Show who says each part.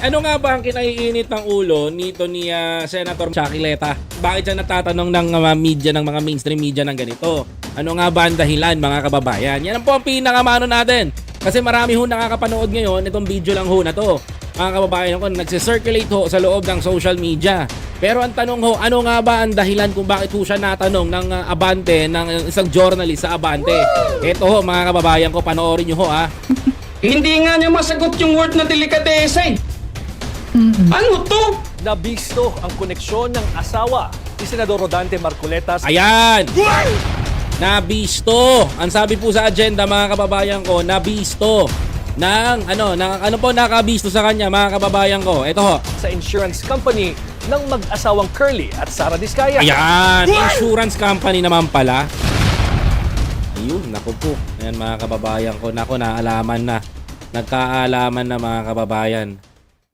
Speaker 1: Ano nga ba ang kinaiinit ng ulo nito ni Senator Chakileta? Bakit siya natatanong ng media, ng mga mainstream media ng ganito? Ano nga ba ang dahilan, mga kababayan? Yan po ang pinakamano natin. Kasi marami ho nakakapanood ngayon itong video lang ho na to. Mga kababayan ko, nagsisirculate ho sa loob ng social media. Pero ang tanong ho, ano nga ba ang dahilan kung bakit ho siya natanong ng Abante, ng isang journalist sa Abante? Ito ho, mga kababayan ko, panoorin nyo ho ha.
Speaker 2: Hindi nga niya masagot yung word na delikatesa. Ano to?
Speaker 3: Nabisto ang koneksyon ng asawa ni Senador Rodante Marcoletas.
Speaker 1: Ayan! Nabisto! Ang sabi po sa agenda, mga kababayan ko, nabisto ng ano po nakabisto sa kanya, mga kababayan ko. Ito ho.
Speaker 3: Sa insurance company ng mag-asawang Curly at Sara Diskaya.
Speaker 1: Ayan! Insurance company naman pala. Ayun, naku po. Ayan, mga kababayan ko. Naku, naalaman na. Nagkaalaman na, mga kababayan.